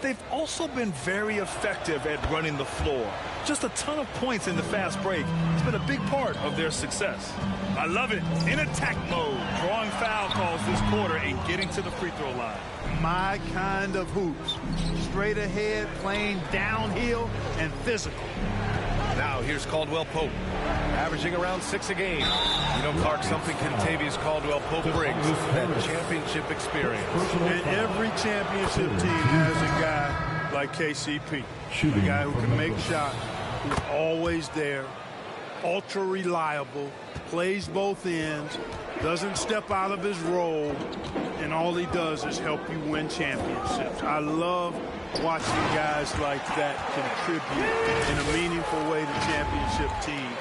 they've also been very effective at running the floor. Just a ton of points in the fast break. It's been a big part of their success. I love it. In attack mode, drawing foul calls this quarter and getting to the free throw line. My kind of hoops. Straight ahead, playing downhill, and physical. Now here's Caldwell Pope, averaging around 6 a game. You know, Clark, something Kentavious Caldwell Pope brings, that championship experience. And every championship team has a guy like KCP, a guy who can make shots, who's always there, ultra reliable, plays both ends, doesn't step out of his role, and all he does is help you win championships. I love watching guys like that contribute in a meaningful way to championship teams.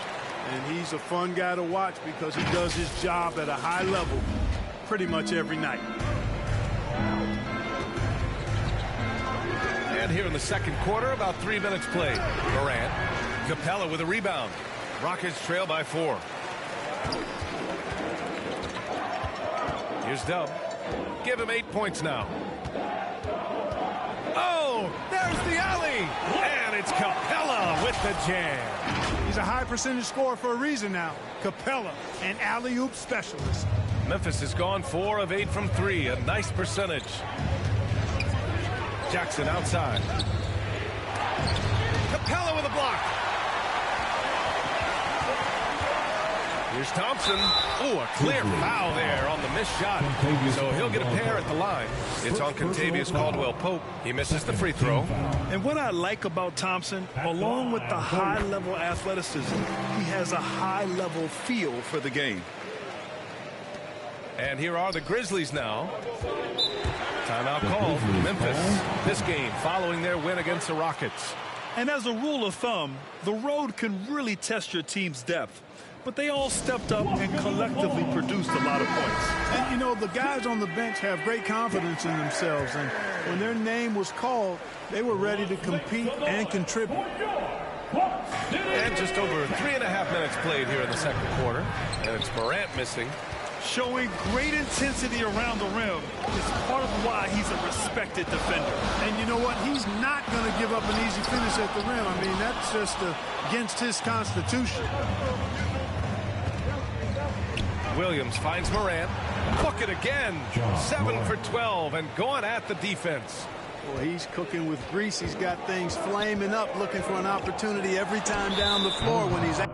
And he's a fun guy to watch because he does his job at a high level pretty much every night. And here in the second quarter, about 3 minutes played. Morant, Capella with a rebound. Rockets trail by 4. Here's Dub. Give him 8 points now. Oh, there's the alley. And it's Capella with the jam. He's a high percentage scorer for a reason now. Capella, an alley-oop specialist. Memphis has gone 4 of 8 from 3. A nice percentage. Jackson outside. Capella with a block. Here's Thompson. Oh, a clear foul there on the missed shot. So he'll get a pair at the line. It's on Kentavious Caldwell Pope. He misses the free throw. And what I like about Thompson, along with the high-level athleticism, he has a high-level feel for the game. And here are the Grizzlies now. Timeout called. Memphis. This game following their win against the Rockets. And as a rule of thumb, the road can really test your team's depth. But they all stepped up and collectively produced a lot of points. And, you know, the guys on the bench have great confidence in themselves. And when their name was called, they were ready to compete and contribute. And just over 3.5 minutes played here in the second quarter. And it's Morant missing. Showing great intensity around the rim is part of why he's a respected defender. And you know what? He's not going to give up an easy finish at the rim. I mean, that's just against his constitution. Williams finds Morant. Bucket again. 7 for 12 and going at the defense. Well, he's cooking with grease. He's got things flaming up, looking for an opportunity every time down the floor when he's out.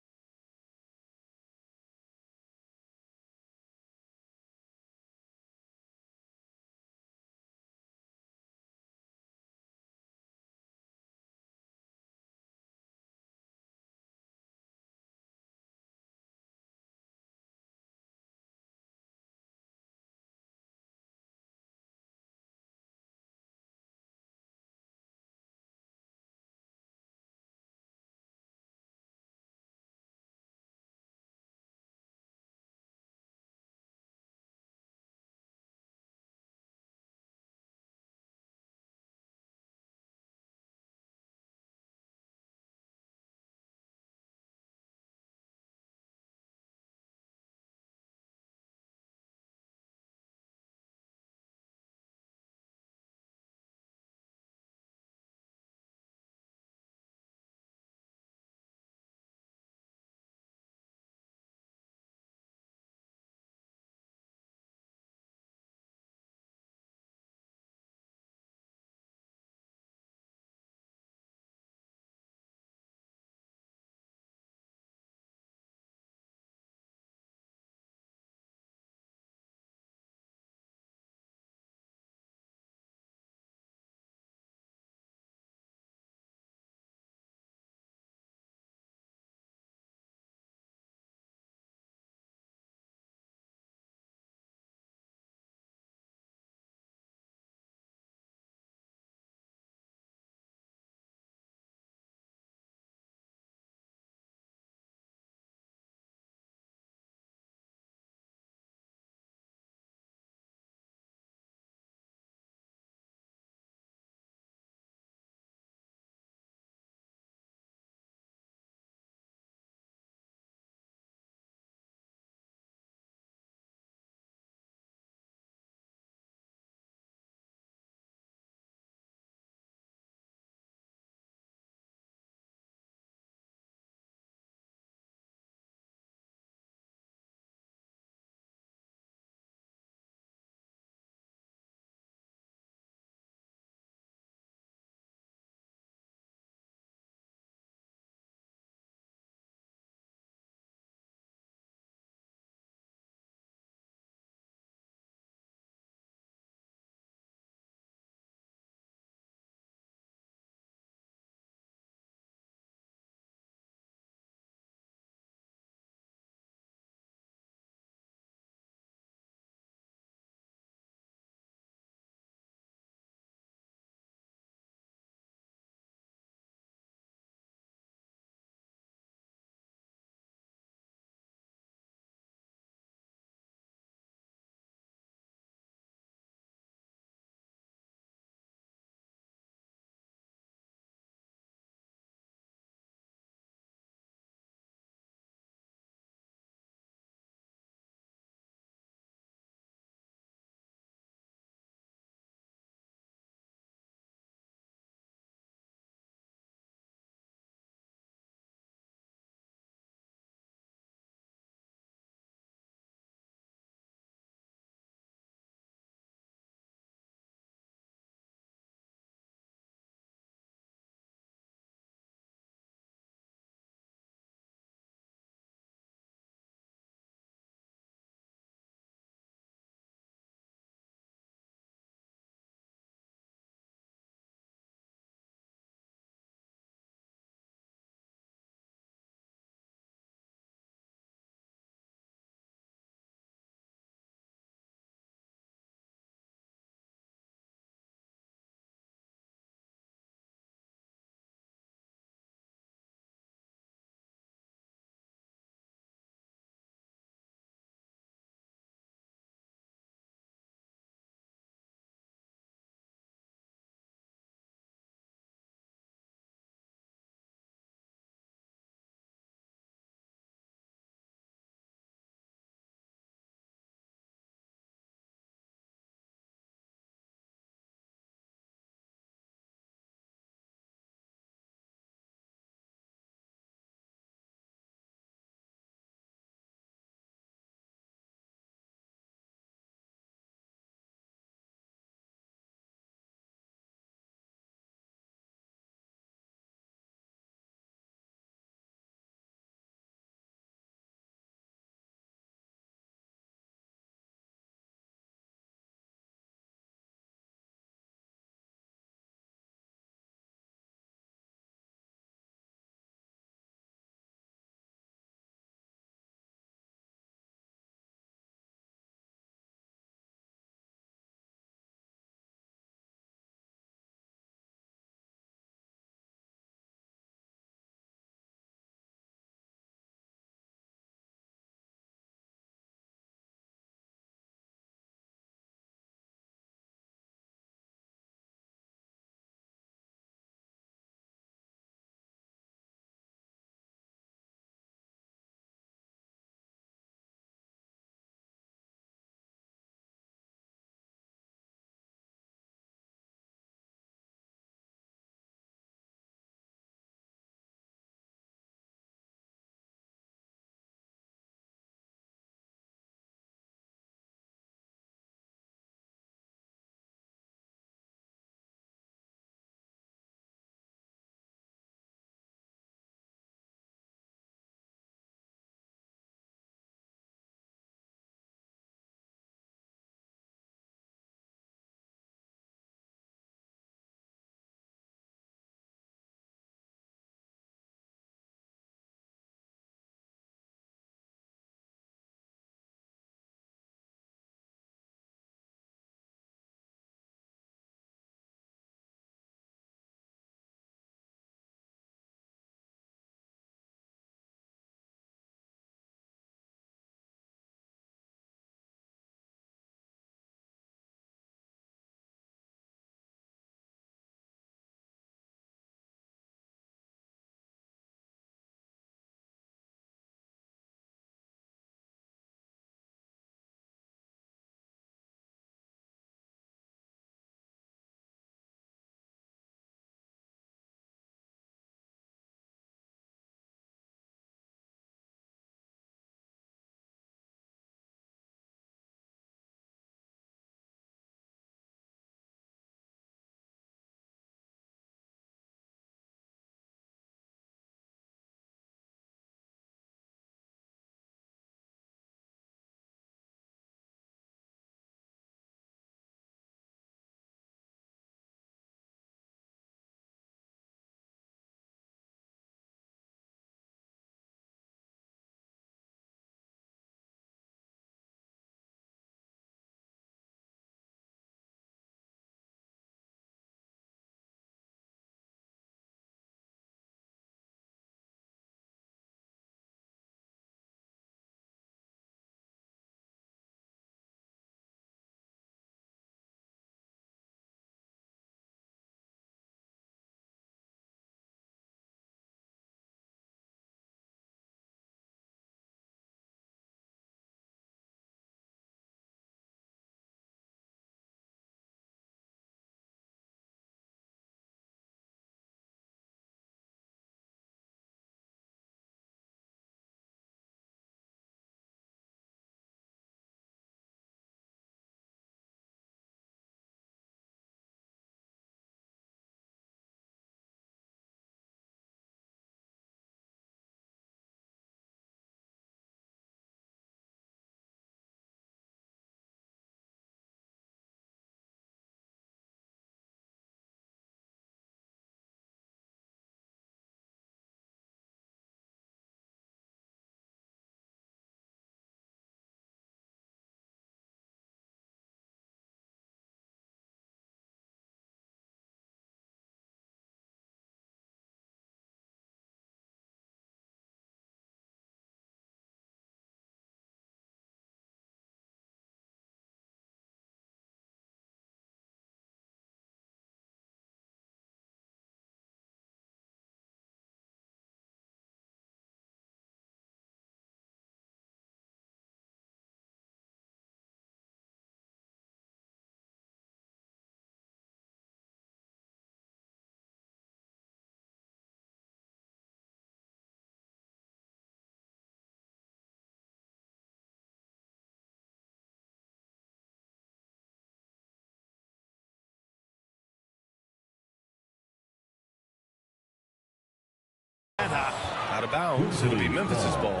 bounds. It'll be Memphis's ball.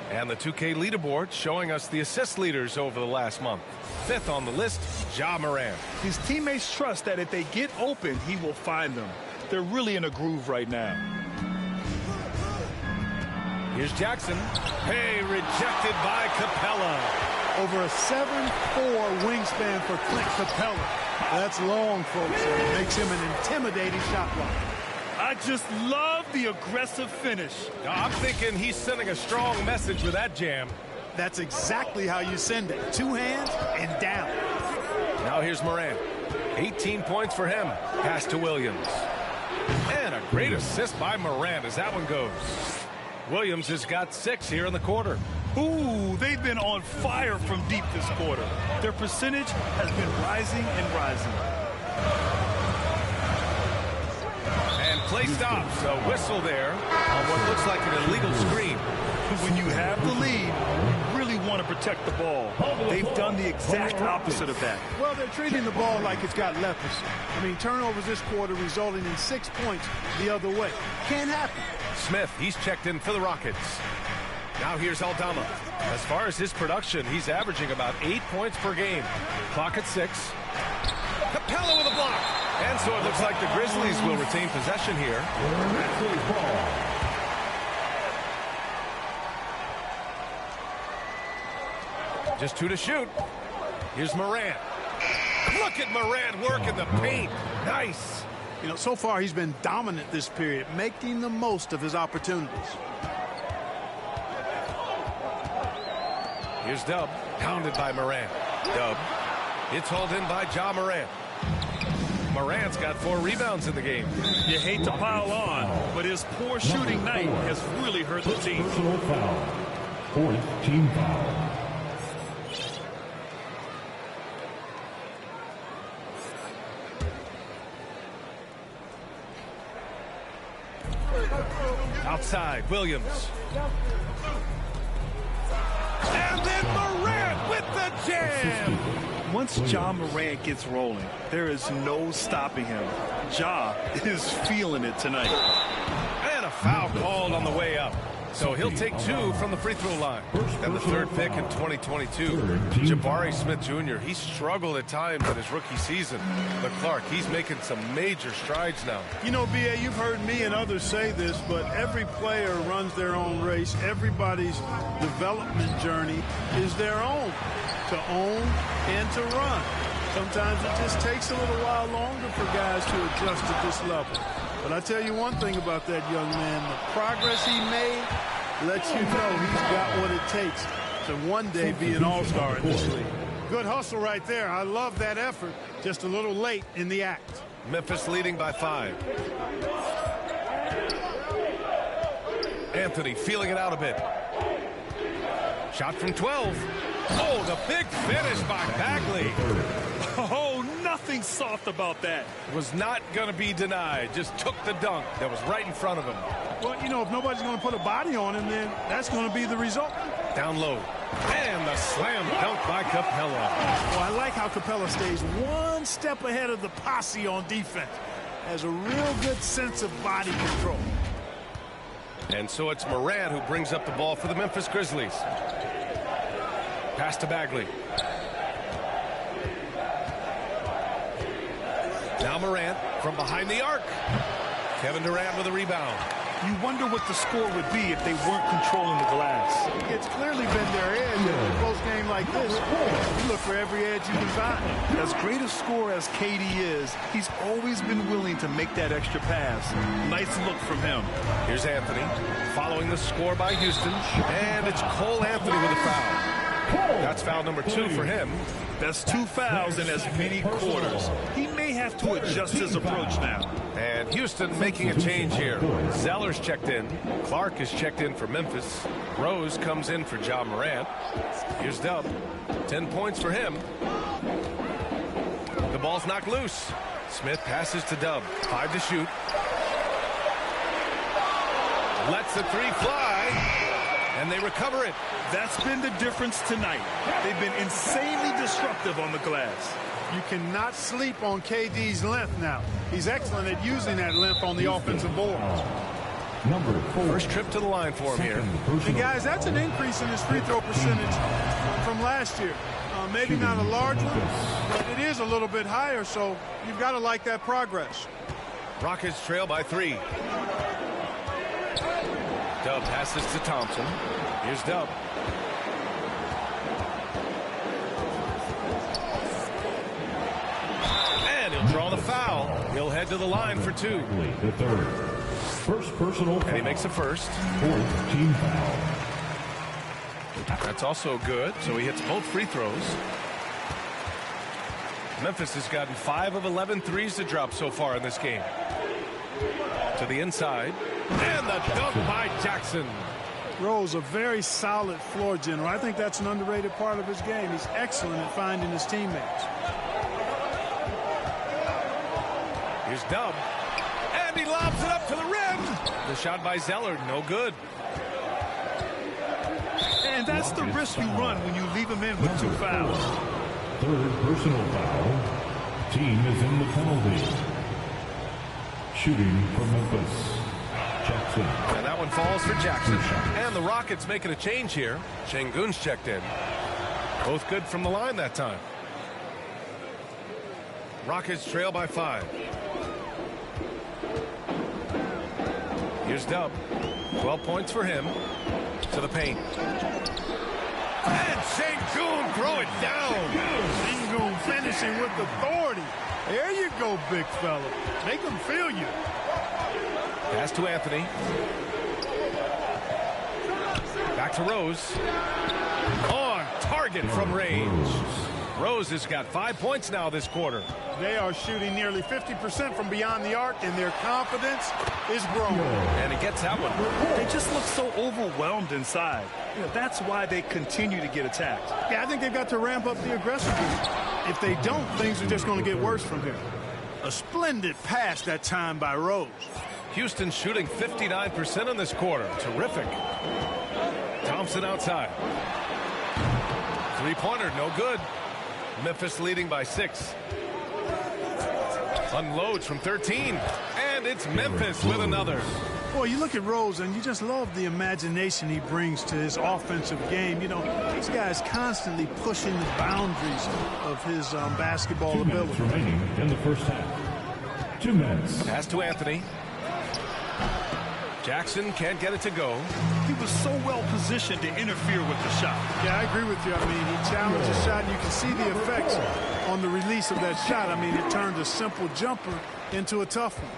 And the 2K leaderboard showing us the assist leaders over the last month. 5th on the list, Ja Morant. His teammates trust that if they get open, he will find them. They're really in a groove right now. Here's Jackson. Hey, rejected by Capella. Over a 7'4" wingspan for Clint Capella. That's long, folks. It makes him an intimidating shot blocker. I just love the aggressive finish. I'm thinking he's sending a strong message with that jam. That's exactly how you send it. 2 hands and down. Now here's Morant. 18 points for him. Pass to Williams. And a great assist by Morant as that one goes. Williams has got 6 here in the quarter. Ooh, they've been on fire from deep this quarter. Their percentage has been rising and rising. And play stops. A whistle there on what looks like an illegal screen. When you have the lead, you really want to protect the ball. They've done the exact opposite of that. Well, they're treating the ball like it's got leprosy. I mean, turnovers this quarter resulting in 6 points the other way. Can't happen. Smith, he's checked in for the Rockets. Now here's Aldama. As far as his production, he's averaging about 8 points per game. Clock at 6. Capella with a block. And so it looks like the Grizzlies will retain possession here. Just 2 to shoot. Here's Morant. Look at Morant working the paint. Nice. You know, so far he's been dominant this period, making the most of his opportunities. Here's Dub, pounded by Morant. Dub, it's hauled in by Ja Morant. Morant's got 4 rebounds in the game. You hate to pile on, but his poor shooting night has really hurt the team. Personal foul. 4th team foul. Outside, Williams. And then Morant with the jam. Once Ja Morant gets rolling, there is no stopping him. Ja is feeling it tonight. And a foul called on the way up. So he'll take 2 from the free throw line. And the 3rd pick in 2022, Jabari Smith Jr. He struggled at times in his rookie season. But Clark, he's making some major strides now. You know, B.A., you've heard me and others say this, but every player runs their own race. Everybody's development journey is their own, to own and to run. Sometimes it just takes a little while longer for guys to adjust at this level. But I tell you one thing about that young man, the progress he made lets you know he's got what it takes to one day be an all-star in this league. Good hustle right there. I love that effort. Just a little late in the act. Memphis leading by 5. Anthony feeling it out a bit. Shot from 12. Oh, the big finish by Bagley. Oh, nothing soft about that. Was not going to be denied. Just took the dunk that was right in front of him. Well, you know, if nobody's going to put a body on him, then that's going to be the result. Down low. And the slam dunk by Capella. Well, I like how Capella stays one step ahead of the posse on defense. Has a real good sense of body control. And so it's Morant who brings up the ball for the Memphis Grizzlies. Pass to Bagley. Now Morant from behind the arc. Kevin Durant with a rebound. You wonder what the score would be if they weren't controlling the glass. It's clearly been their edge in a close game like this. You look for every edge you can find. As great a scorer as KD is, he's always been willing to make that extra pass. Nice look from him. Here's Anthony following the score by Houston. And it's Cole Anthony with a foul. That's foul number 2 for him. That's 2 fouls in as many quarters. He may have to adjust his approach now. And Houston making a change here. Zeller's checked in. Clark is checked in for Memphis. Rose comes in for Ja Morant. Here's Dub. 10 points for him. The ball's knocked loose. Smith passes to Dub. 5 to shoot. Lets the 3 fly. And they recover it. That's been the difference tonight. They've been insanely disruptive on the glass. You cannot sleep on KD's length now. He's excellent at using that length on the offensive board. Number 4. First trip to the line for him here. And guys, that's an increase in his free throw percentage from last year. Maybe not a large one, but it is a little bit higher, so you've got to like that progress. Rockets trail by 3. Dub passes to Thompson. Here's Dub. And he'll draw the foul. He'll head to the line for 2. The third. First personal foul. And he makes the first. 4th team foul. That's also good, so he hits both free throws. Memphis has gotten 5 of 11 threes to drop so far in this game. To the inside. And the dunk by Jackson. Rose, a very solid floor general. I think that's an underrated part of his game. He's excellent at finding his teammates. Here's Dub. And he lobs it up to the rim. The shot by Zeller, no good. And that's the risk you run when you leave him in with 2 fouls. Third personal foul. Team is in the penalty. Shooting for Memphis. Jackson. And that one falls for Jackson. And the Rockets making a change here. Şengün's checked in. Both good from the line that time. Rockets trail by 5. Here's Dub. 12 points for him. To the paint. And Şengün throw it down. Şengün finishing with authority. There you go, big fella. Make them feel you. Pass to Anthony. Back to Rose. On target from range. Rose has got 5 points now this quarter. They are shooting nearly 50% from beyond the arc, and their confidence is growing. And he gets that one. They just look so overwhelmed inside. You know, that's why they continue to get attacked. Yeah, I think they've got to ramp up the aggressiveness. If they don't, things are just going to get worse from here. A splendid pass that time by Rose. Houston shooting 59% in this quarter. Terrific. Thompson outside. Three-pointer, no good. Memphis leading by 6. Unloads from 13. And it's Memphis with another. Boy, you look at Rose, and you just love the imagination he brings to his offensive game. You know, this guy's constantly pushing the boundaries of his basketball 2 minutes ability. remaining in the first half. 2 minutes. Pass to Anthony. Jackson can't get it to go. He was so well positioned to interfere with the shot. Yeah, I agree with you. I mean, he challenged the shot, and you can see the effects on the release of that shot. I mean, it turned a simple jumper into a tough one.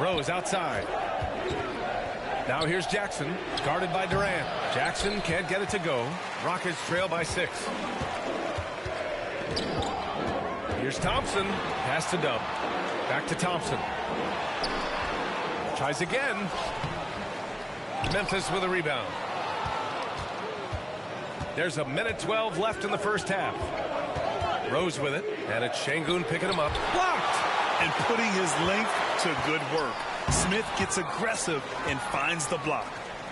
Rose outside. Now here's Jackson, guarded by Durant. Jackson can't get it to go. Rockets trail by 6. Here's Thompson. Pass to Dub. Back to Thompson. Tries again. Memphis with a rebound. There's a minute 12 left in the first half. Rose with it, and it's Şengün picking him up. Blocked! And putting his length to good work. Smith gets aggressive and finds the block.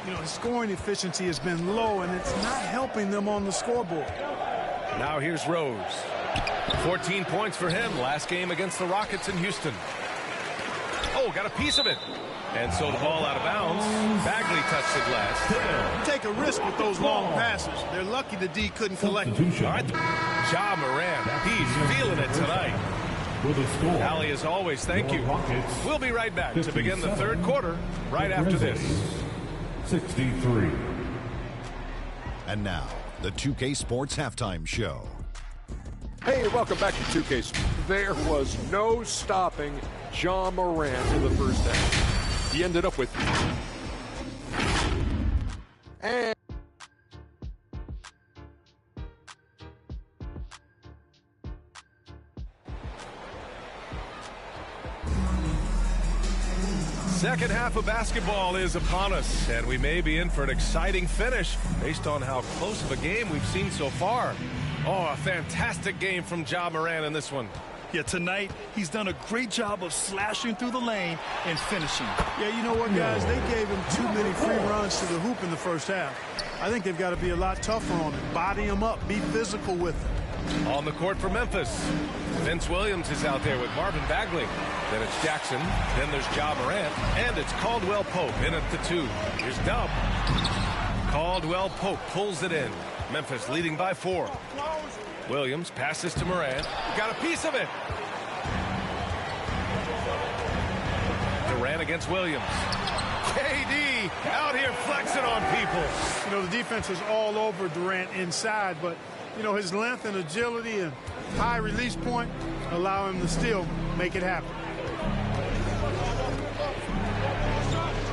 You know, his scoring efficiency has been low, and it's not helping them on the scoreboard. Now here's Rose. 14 points for him last game against the Rockets in Houston. Oh, got a piece of it. And so the ball out of bounds. Bagley touched the glass. You take a risk with those long passes. They're lucky the D couldn't collect. All right. Ja Morant, he's feeling it tonight. With a score. Ali, as always, thank you. We'll be right back to begin the third quarter right after this. 63. And now, the 2K Sports Halftime Show. Hey, welcome back to 2K Sports. There was no stopping Ja Morant in the first half. He ended up with... And... Second half of basketball is upon us, and we may be in for an exciting finish based on how close of a game we've seen so far. Oh, a fantastic game from Ja Morant in this one. Yeah, tonight he's done a great job of slashing through the lane and finishing. Yeah, you know what, guys? They gave him too many free runs to the hoop in the first half. I think they've got to be a lot tougher on him. Body him up. Be physical with him. On the court for Memphis, Vince Williams is out there with Marvin Bagley. Then it's Jackson. Then there's Ja Morant. And it's Caldwell Pope in at the 2. Here's Dub. Caldwell Pope pulls it in. Memphis leading by 4. Williams passes to Morant. Got a piece of it. Durant against Williams. KD out here flexing on people. You know, the defense is all over Durant inside, but, you know, his length and agility and high release point allow him to still make it happen.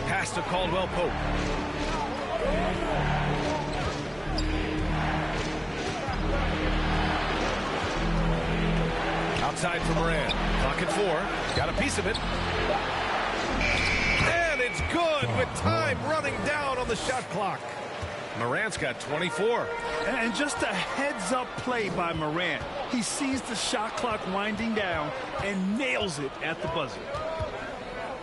Pass to Caldwell Pope. Outside for Morant. Clock at 4. Got a piece of it. And it's good with time running down on the shot clock. Morant's got 24. And just a heads-up play by Morant. He sees the shot clock winding down and nails it at the buzzer.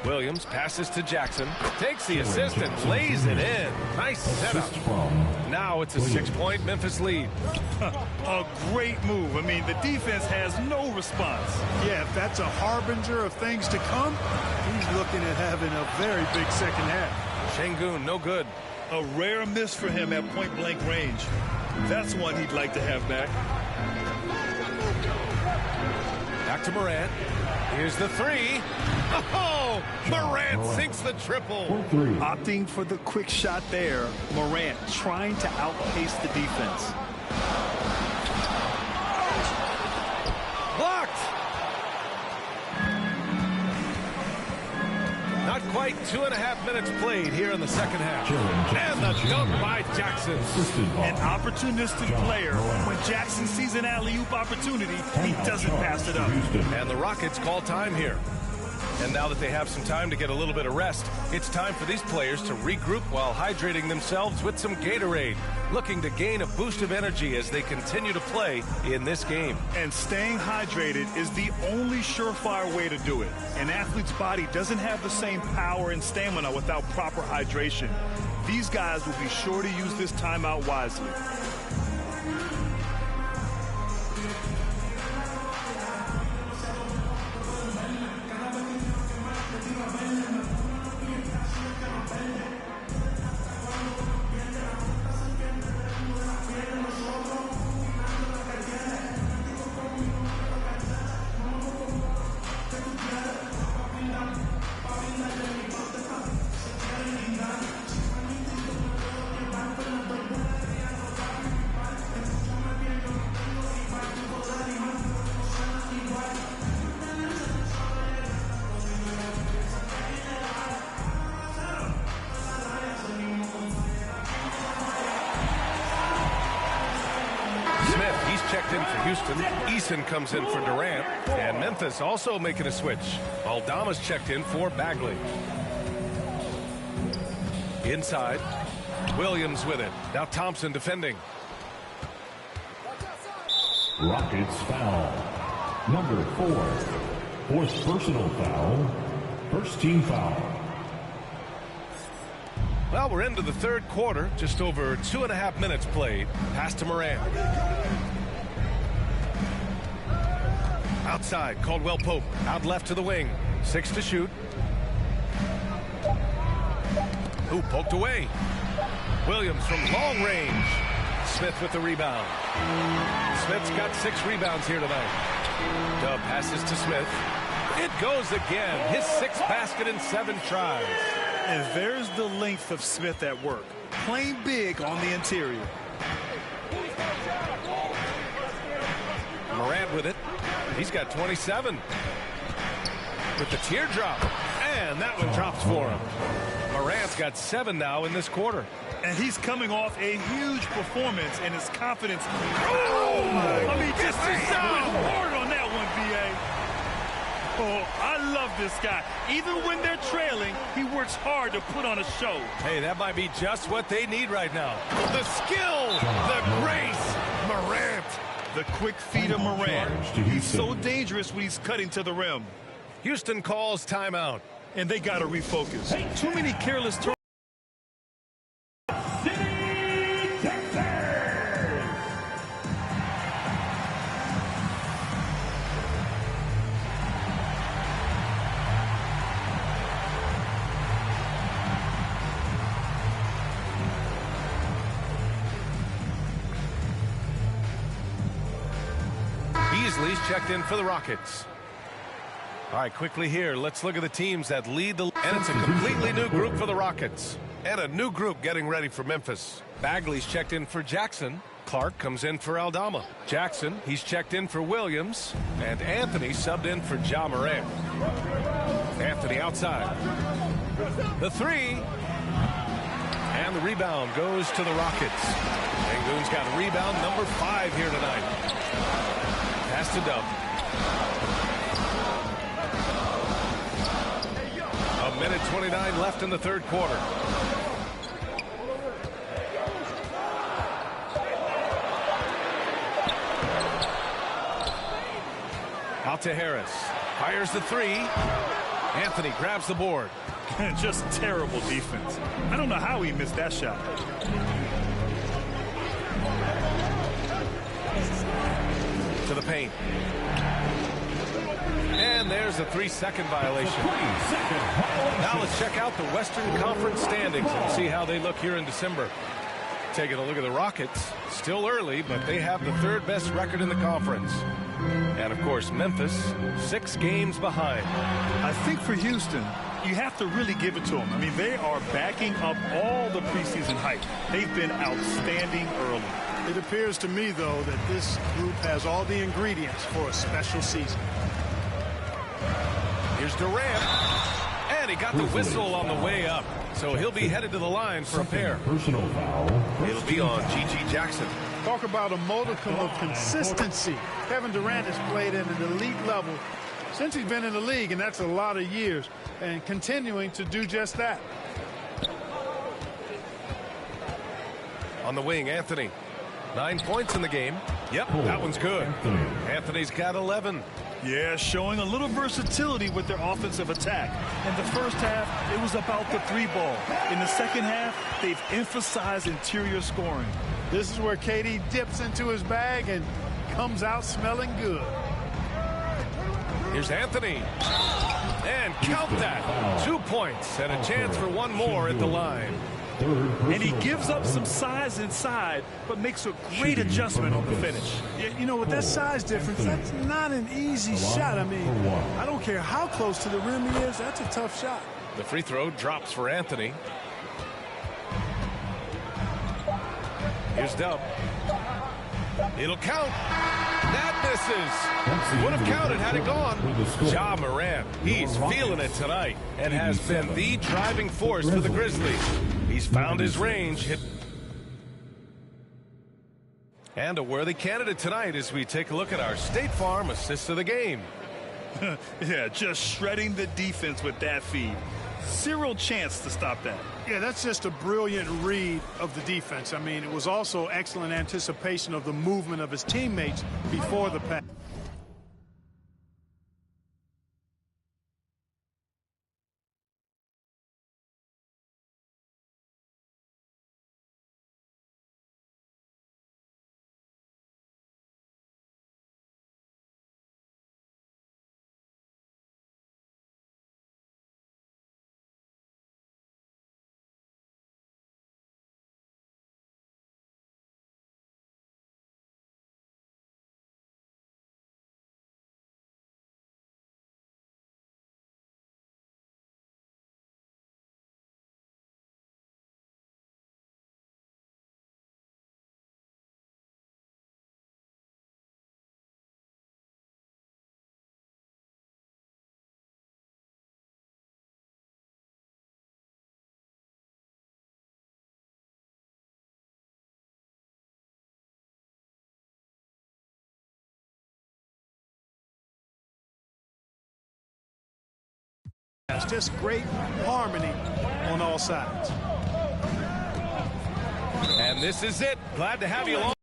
Williams passes to Jackson. Takes the assist and lays it in. Nice setup. Now it's a 6-point Memphis lead. A great move. I mean, the defense has no response. Yeah, if that's a harbinger of things to come, he's looking at having a very big second half. Şengün, no good. A rare miss for him at point-blank range. That's one he'd like to have back. Back to Morant. Here's the 3. Oh, Morant sinks the triple. Opting for the quick shot there. Morant trying to outpace the defense. Blocked. Not quite 2.5 minutes played here in the second half. And the dunk by Jackson. An opportunistic player. When Jackson sees an alley-oop opportunity, he doesn't pass it up. And the Rockets call time here. And now that they have some time to get a little bit of rest, it's time for these players to regroup while hydrating themselves with some Gatorade, looking to gain a boost of energy as they continue to play in this game. And staying hydrated is the only surefire way to do it. An athlete's body doesn't have the same power and stamina without proper hydration. These guys will be sure to use this timeout wisely. Checked in for Houston. Eason comes in for Durant. And Memphis also making a switch. Aldama's checked in for Bagley. Inside. Williams with it. Now Thompson defending. Rockets foul. Number 4. Fourth personal foul. First team foul. Well, we're into the third quarter. Just over 2.5 minutes played. Pass to Morant. Outside, Caldwell Pope. Out left to the wing. 6 to shoot. Ooh, poked away. Williams from long range. Smith with the rebound. Smith's got 6 rebounds here tonight. Dub passes to Smith. It goes again. His 6th basket in 7 tries. And there's the length of Smith at work. Playing big on the interior. Morant with it. He's got 27. With the teardrop. And that one drops for him. Morant's got 7 now in this quarter. And he's coming off a huge performance, and his confidence. Oh, my. I mean, just hard on that one, B.A. Oh, I love this guy. Even when they're trailing, he works hard to put on a show. Hey, that might be just what they need right now. The skill, the grace, Morant. The quick feet of Morant. He's so dangerous when he's cutting to the rim. Houston calls timeout. And they got to refocus. Too many careless turnovers. Grizzlies checked in for the Rockets. All right, quickly here, let's look at the teams that lead the... And it's a completely new group for the Rockets. And a new group getting ready for Memphis. Bagley's checked in for Jackson. Clark comes in for Aldama. Jackson, he's checked in for Williams. And Anthony subbed in for Ja Morant. Anthony outside. The three. And the rebound goes to the Rockets. Sengun's got rebound number 5 here tonight. Pass to Dub. A minute 29 left in the third quarter. Out to Harris. Fires the three. Anthony grabs the board. Just terrible defense. I don't know how he missed that shot. To the paint. And there's a 3-second violation. Now let's check out the Western Conference standings and see how they look here in December. Taking a look at the Rockets. Still early, but they have the 3rd best record in the conference. And, of course, Memphis, 6 games behind. I think for Houston, you have to really give it to them. I mean, they are backing up all the preseason hype. They've been outstanding early. It appears to me, though, that this group has all the ingredients for a special season. Here's Durant. And he got the whistle on the way up. So he'll be headed to the line for a pair. Personal foul. It'll be on G.G. Jackson. Talk about a modicum of consistency. Kevin Durant has played at an elite level since he's been in the league, and that's a lot of years, and continuing to do just that. On the wing, Anthony. 9 points in the game. Yep, that one's good. Anthony's got 11. Yeah, showing a little versatility with their offensive attack. In the first half, it was about the 3-ball. In the second half, they've emphasized interior scoring. This is where KD dips into his bag and comes out smelling good. Here's Anthony. And count that. 2 points and a chance for one more at the line. And he gives up some size inside, but makes a great adjustment on the finish. You know, with that size difference, that's not an easy shot. I mean, I don't care how close to the rim he is. That's a tough shot. The free throw drops for Anthony. Here's Dub. It'll count. That misses. Would have counted had it gone. Ja Morant, he's feeling it tonight and has been the driving force for the Grizzlies. He's found his range. And a worthy candidate tonight as we take a look at our State Farm assist of the game. Yeah, just shredding the defense with that feed. Zero chance to stop that. Yeah, that's just a brilliant read of the defense. I mean, it was also excellent anticipation of the movement of his teammates before the pass. It's just great harmony on all sides. And this is it. Glad to have you along.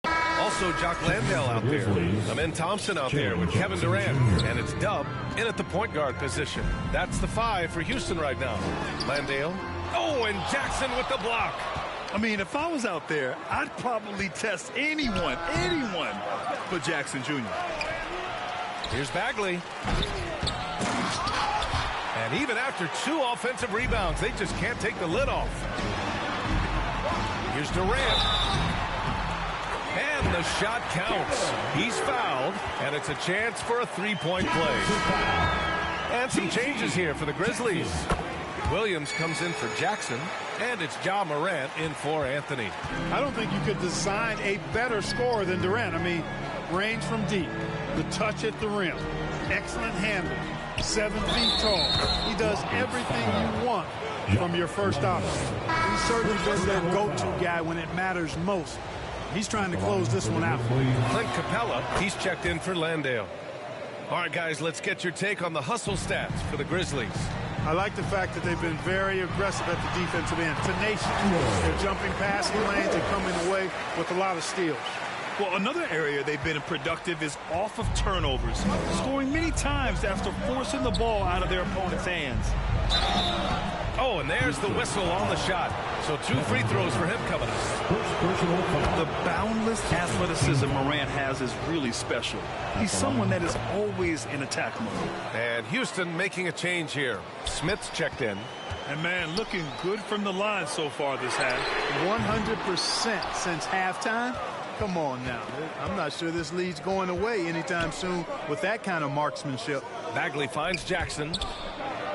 Also, Jock Landale out there. Amen Thompson out there with Kevin Durant. And it's Dub in at the point guard position. That's the 5 for Houston right now. Landale. Oh, and Jackson with the block. I mean, if I was out there, I'd probably test anyone but Jackson Jr. Here's Bagley. And even after 2 offensive rebounds, they just can't take the lid off. Here's Durant. And the shot counts. He's fouled, and it's a chance for a three-point play. And some changes here for the Grizzlies. Williams comes in for Jackson, and it's Ja Morant in for Anthony. I don't think you could design a better scorer than Durant. I mean, range from deep, the touch at the rim, excellent handle, 7 feet tall. He does everything you want from your first option. He's certainly been that go-to guy when it matters most. He's trying to close this one out. Clint Capella, he's checked in for Landale. All right, guys, let's get your take on the hustle stats for the Grizzlies. I like the fact that they've been very aggressive at the defensive end. Tenacious. They're jumping passing lanes and coming away with a lot of steals. Well, another area they've been productive is off of turnovers, scoring many times after forcing the ball out of their opponent's hands. Oh, and there's the whistle on the shot. So 2 free throws for him coming up. The boundless athleticism Morant has is really special. He's someone that is always in attack mode. And Houston making a change here. Smith's checked in. And, man, looking good from the line so far this half. 100% since halftime. Come on now. I'm not sure this lead's going away anytime soon with that kind of marksmanship. Bagley finds Jackson.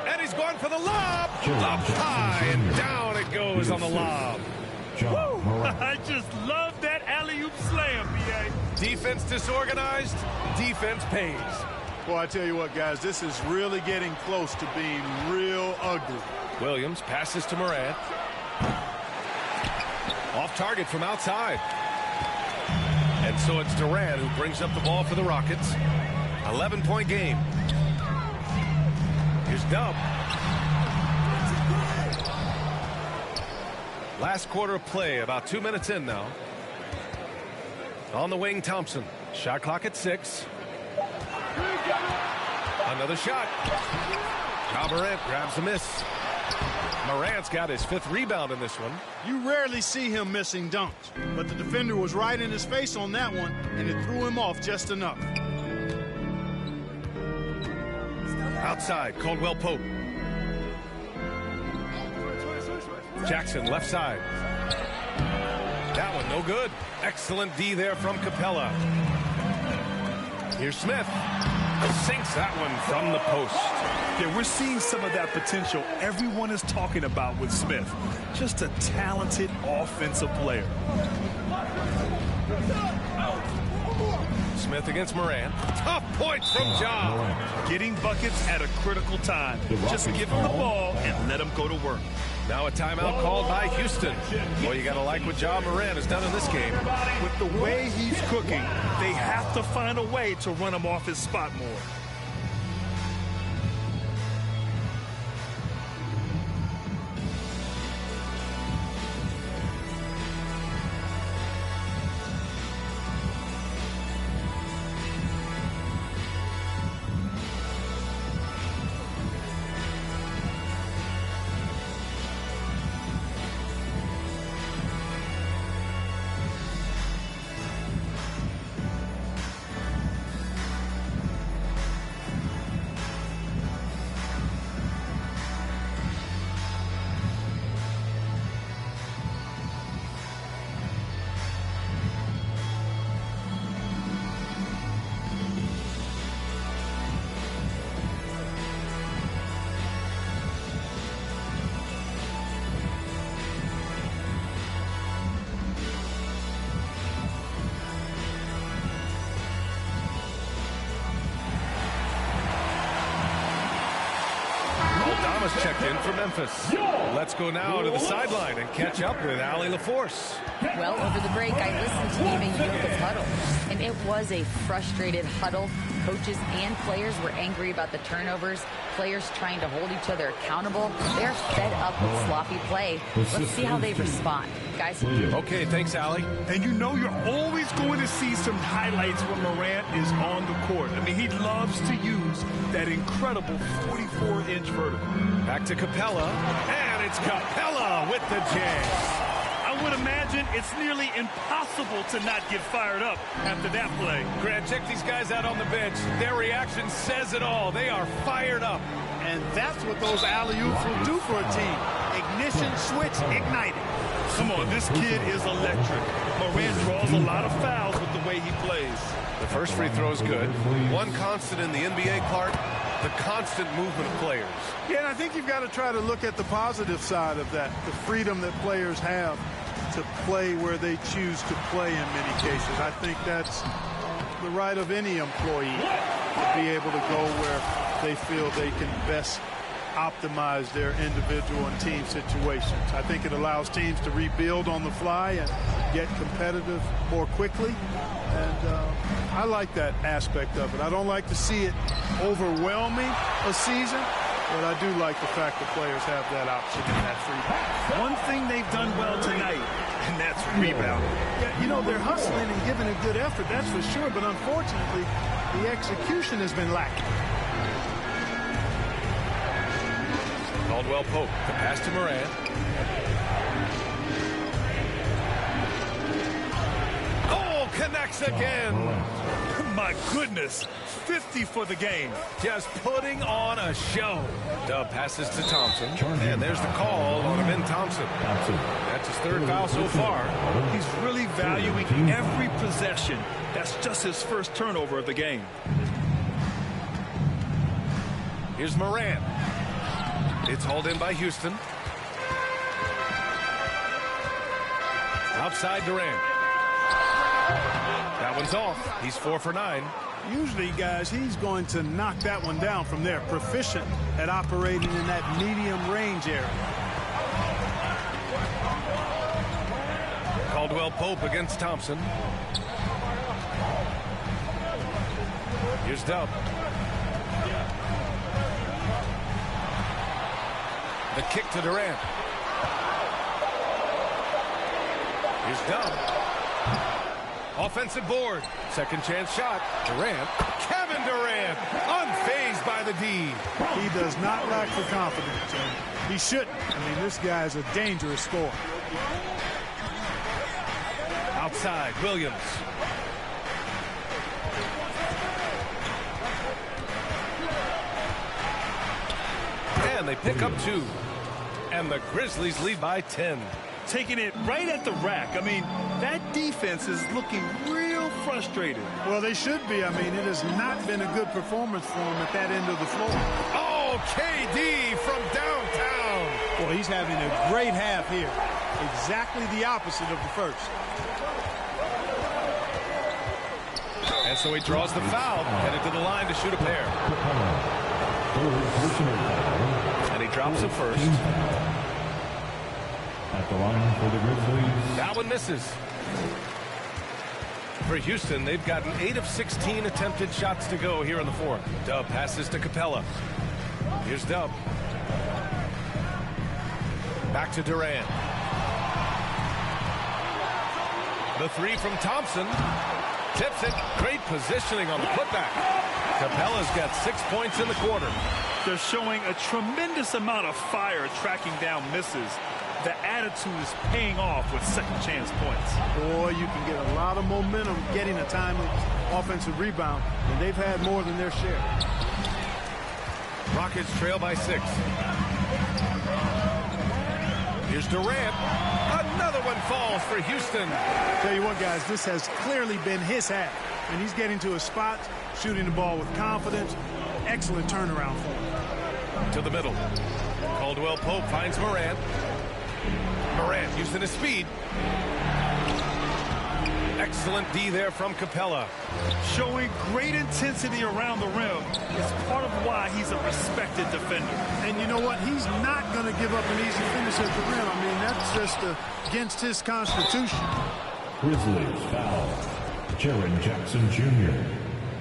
And he's going for the lob. Up high and down it goes on the lob. I just love that alley-oop slam, B.A. Defense disorganized. Defense pays. Well, I tell you what, guys, this is really getting close to being real ugly. Williams passes to Morant. Off target from outside. And so it's Durant who brings up the ball for the Rockets. 11-point game. Here's Dub. Last quarter of play, about 2 minutes in now. On the wing, Thompson. Shot clock at 6. Another shot. Ja Morant grabs a miss. Morant's got his 5th rebound in this one. You rarely see him missing dunks, but the defender was right in his face on that one, and it threw him off just enough. Outside, Caldwell Pope. Jackson, left side. That one, no good. Excellent D there from Capella. Here's Smith. Sinks that one from the post. Yeah, we're seeing some of that potential everyone is talking about with Smith. Just a talented offensive player. Smith against Morant. Tough points from Ja. Getting buckets at a critical time. Just give him the ball and let him go to work. Now a timeout called by Houston. Well, you got to like what Ja Morant has done in this game. With the way he's cooking, they have to find a way to run him off his spot more. Checked in for Memphis. Let's go now to the sideline and catch up with Allie LaForce. Well, over the break, I listened to Ime Udoka's huddle, and it was a frustrated huddle. Coaches and players were angry about the turnovers. Players trying to hold each other accountable. They're fed up with sloppy play. Let's see how they respond. Guys? Okay, thanks, Allie. And you know you're always going to see some highlights when Morant is on the court. I mean, he loves to use that incredible 44-inch vertical. Back to Capella, and it's Capella with the jam. I would imagine it's nearly impossible to not get fired up after that play. Grant, check these guys out on the bench. Their reaction says it all. They are fired up. And that's what those alley-oops will do for a team. Ignition switch ignited. Come on, this kid is electric. Morant draws a lot of fouls with the The first free throw is good. One constant in the NBA, Clark, the constant movement of players. Yeah, and I think you've got to try to look at the positive side of that, the freedom that players have to play where they choose to play in many cases. I think that's the right of any employee to be able to go where they feel they can best optimize their individual and team situations. I think it allows teams to rebuild on the fly and get competitive more quickly. And I like that aspect of it. I don't like to see it overwhelming a season, but I do like the fact that players have that option and that freedom. One thing they've done well tonight, and that's rebounding. Yeah, you know, they're hustling and giving a good effort, that's for sure, but unfortunately, the execution has been lacking. Caldwell Pope, the pass to Morant. Oh, connects again. My goodness, 50 for the game. Just putting on a show. Dub passes to Thompson, and there's the call on Ben Thompson. That's his third foul so far. He's really valuing every possession. That's just his first turnover of the game. Here's Morant. It's hauled in by Houston. Outside Durant. That one's off. He's 4 for 9. Usually, guys, he's going to knock that one down from there. Proficient at operating in that medium range area. Caldwell Pope against Thompson. Here's Dub. The kick to Durant. Here's Dub. Offensive board. Second chance shot. Durant. Kevin Durant. Unfazed by the D. He does not lack for confidence. He shouldn't. I mean, this guy is a dangerous scorer. Outside, Williams. And they pick up 2. And the Grizzlies lead by 10. Taking it right at the rack. I mean, that defense is looking real frustrated. Well, they should be. I mean, it has not been a good performance for him at that end of the floor. Oh, KD from downtown. Well, he's having a great half here. Exactly the opposite of the first. And so he draws the foul, headed to the line to shoot a pair. And he drops the first. At the line for the Grizzlies. That one misses. For Houston, they've gotten 8 of 16 attempted shots to go here in the fourth. Dub passes to Capella. Here's Dub. Back to Durant. The 3 from Thompson. Tips it. Great positioning on the putback. Capella's got 6 points in the quarter. They're showing a tremendous amount of fire tracking down misses. The attitude is paying off with second chance points. Boy, you can get a lot of momentum getting a timely offensive rebound, and they've had more than their share. Rockets trail by 6. Here's Durant. Another one falls for Houston. Tell you what, guys, this has clearly been his half, and he's getting to a spot, shooting the ball with confidence. Excellent turnaround for him. To the middle. Caldwell Pope finds Morant. Morant using his speed. Excellent D there from Capella. Showing great intensity around the rim is part of why he's a respected defender. And you know what? He's not going to give up an easy finish at the rim. I mean, that's just against his constitution. Grizzlies foul. Jaren Jackson Jr.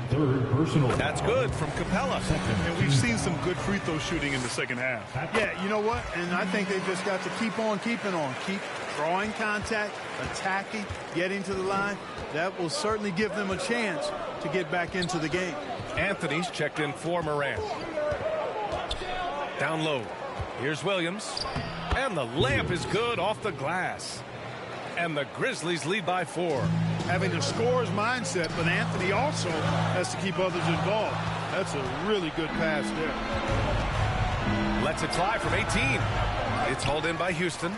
Third personal. That's good from Capella. And we've seen some good free throw shooting in the second half. Yeah, you know what? And I think they've just got to keep on keeping on. Keep drawing contact, attacking, getting to the line. That will certainly give them a chance to get back into the game. Anthony's checked in for Morant. Down low. Here's Williams. And the layup is good off the glass. And the Grizzlies lead by 4. Having a scorer's mindset, but Anthony also has to keep others involved. That's a really good pass there. Lets it fly from 18. It's hauled in by Houston.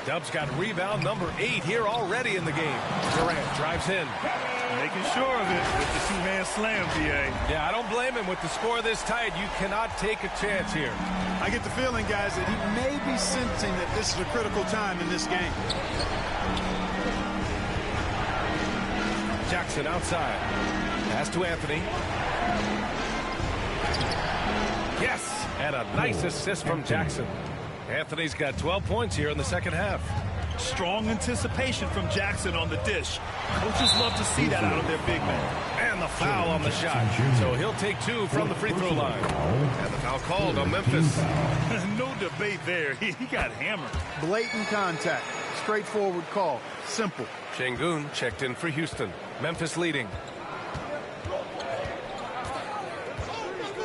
Dub's got rebound number 8 here already in the game. Durant drives in. Making sure of it with the two-hand slam, B.A. Yeah, I don't blame him. With the score this tight, you cannot take a chance here. I get the feeling, guys, that he may be sensing that this is a critical time in this game. Jackson outside. Pass to Anthony. Yes, and a nice assist from Jackson. Anthony's got 12 points here in the second half. Strong anticipation from Jackson on the dish. Coaches love to see that out of their big man. And the foul on the shot. So he'll take 2 from the free throw line. And the foul called on Memphis. No debate there. He got hammered. Blatant contact. Straightforward call. Simple. Şengün checked in for Houston. Memphis leading.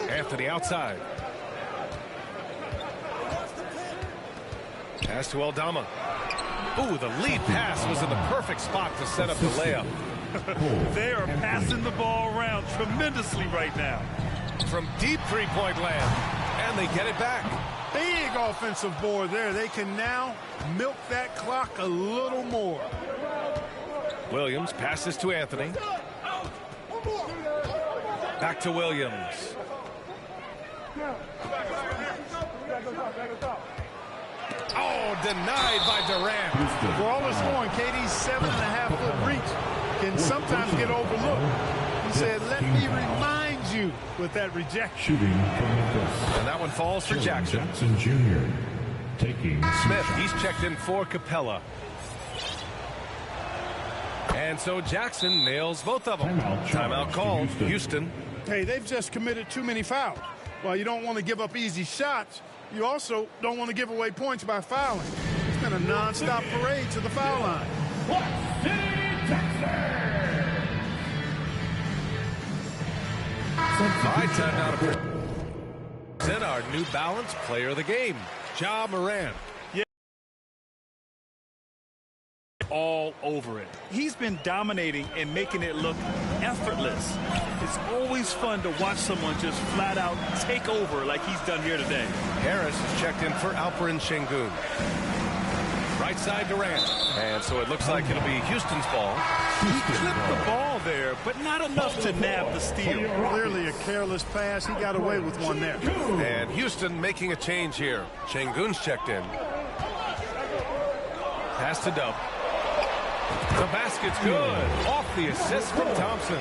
Anthony outside. Pass to Aldama. Ooh, the lead pass was in the perfect spot to set up the layup. They are passing the ball around tremendously right now. From deep three-point land. And they get it back. Big offensive board there. They can now milk that clock a little more. Williams passes to Anthony. Back to Williams. Oh, denied by Durant. For all the scoring, KD's 7.5-foot reach can sometimes get overlooked. He said, let me remind you with that rejection. Shooting from Memphis. And that one falls for Jackson. Jackson Jr. taking Smith, he's checked in for Capella. And so Jackson nails both of them. Timeout called. Houston. Hey, they've just committed too many fouls. While you don't want to give up easy shots, you also don't want to give away points by fouling. It's been a nonstop parade to the foul line. All right, time now to present our New Balance Player of the Game, Ja Morant. All over it. He's been dominating and making it look effortless. It's always fun to watch someone just flat out take over like he's done here today. Harris is checked in for Alperen Şengün. Right side Durant. And so it looks like it'll be Houston's ball. He clipped the ball there, but not enough to nab the steal. Clearly a careless pass. He got away with one there. And Houston making a change here. Şengün's checked in. Pass to Dub. The basket's good. Off the assist from Thompson.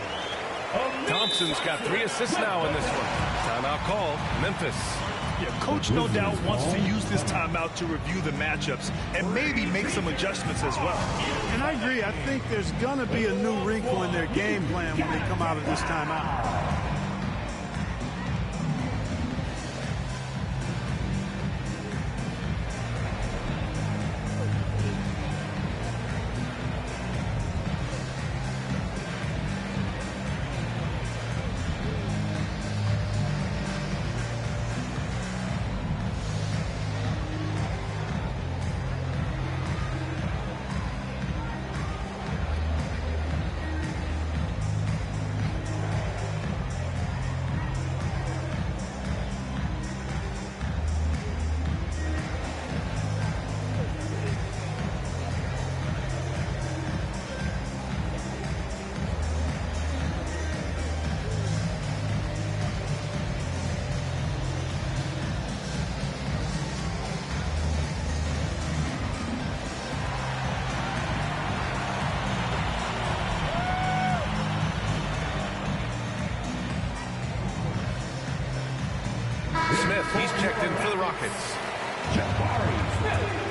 Thompson's got 3 assists now in this one. Timeout called. Memphis. Yeah, Coach no doubt wants to use this timeout to review the matchups and maybe make some adjustments as well. And I agree. I think there's going to be a new wrinkle in their game plan when they come out of this timeout. Smith, he's checked in for the Rockets. Jabari Smith.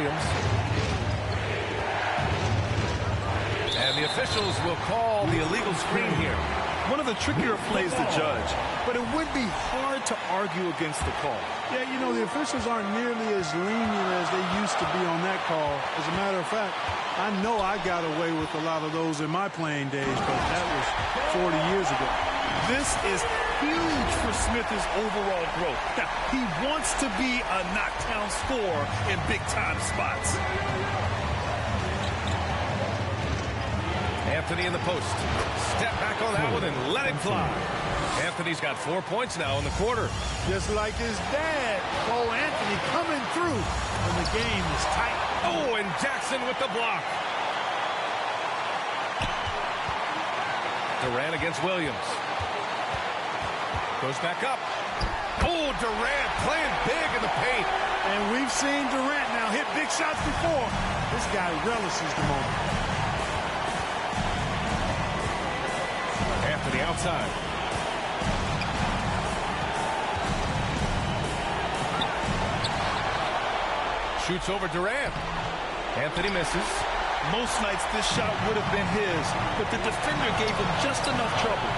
Williams. And the officials will call the illegal screen here. One of the trickier plays to judge, but it would be hard to argue against the call. Yeah, you know, the officials aren't nearly as lenient as they used to be on that call. As a matter of fact, I know I got away with a lot of those in my playing days, but that was 40 years ago. This is huge for Smith's overall growth. Now, he wants to be a knockdown scorer in big-time spots. Anthony in the post. Step back on that one and let it fly. Anthony's got 4 points now in the quarter. Just like his dad, Cole Anthony coming through when the game is tight. Oh, and Jackson with the block. Durant against Williams. Goes back up. Oh, Durant playing big in the paint. And we've seen Durant now hit big shots before. This guy relishes the moment. Anthony outside. Shoots over Durant. Anthony misses. Most nights this shot would have been his, but the defender gave him just enough trouble.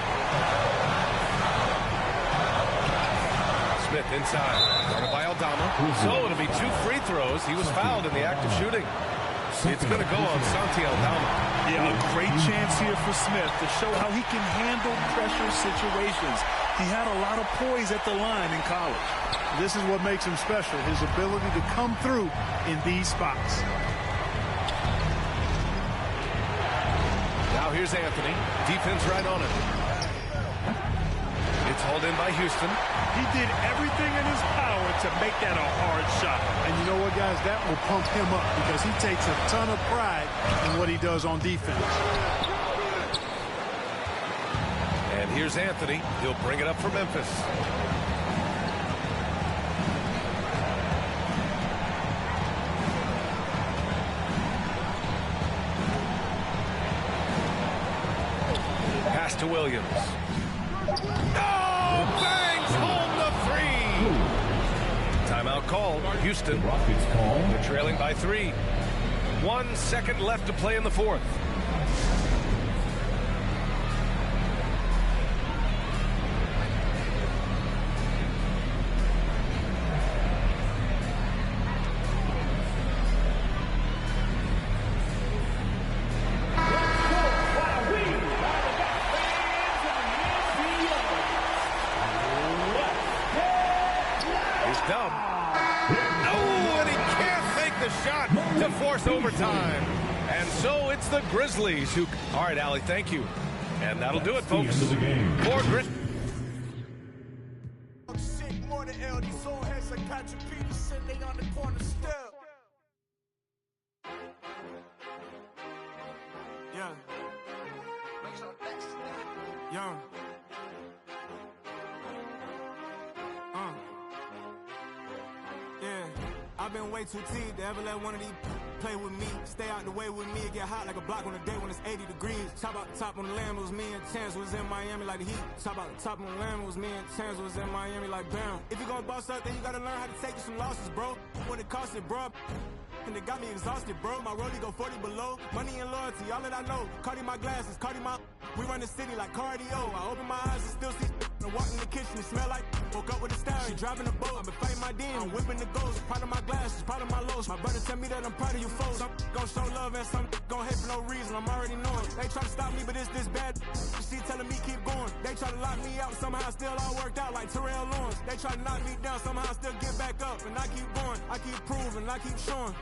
Smith inside. Guarded by Aldama. So it'll be 2 free throws. He was fouled in the act of shooting. It's going to go on Santi Aldama. Yeah, a great chance here for Smith to show how he can handle pressure situations. He had a lot of poise at the line in college. This is what makes him special, his ability to come through in these spots. Now here's Anthony. Defense right on it. It's hauled in by Houston. He did everything in his power to make that a hard shot. And you know what, guys? That will pump him up because he takes a ton of pride in what he does on defense. And here's Anthony. He'll bring it up for Memphis. Pass to Williams. Oh, bangs home the 3. Timeout called. Houston. Rockets call. They're trailing by 3. 1 second left to play in the 4th. To force overtime. And so it's the Grizzlies who... All right, Allie, thank you. And that'll do it, folks. The game. For Grizzlies. I've been way too teed to ever let one of these play with me. Stay out the way with me. It get hot like a block on a day when it's 80 degrees. Top out the top on the lamb, it was me and Chance was in Miami like the Heat. Top out the top on the lamb, it was me and Chance was in Miami like bam. If you gonna boss up, then you gotta learn how to take you some losses, bro. What it cost it, bro. And it got me exhausted, bro. My rollie go 40 below. Money and loyalty, all that I know. Cardi my glasses, Cardi my... We run the city like cardio. I open my eyes and still see... I walk in the kitchen, it smell like... Woke up with a style, she driving a boat. I've been fighting my demons, I'm whipping the ghosts. Proud of my glasses, proud of my lows. My brother tell me that I'm proud of you folks. Some gon' show love and some gon' hate for no reason. I'm already knowing. They try to stop me, but it's this bad. She telling me keep going. They try to lock me out, somehow still all worked out like Terrell Lawrence. They try to knock me down, somehow still get back up. And I keep going, I keep proving, I keep showing.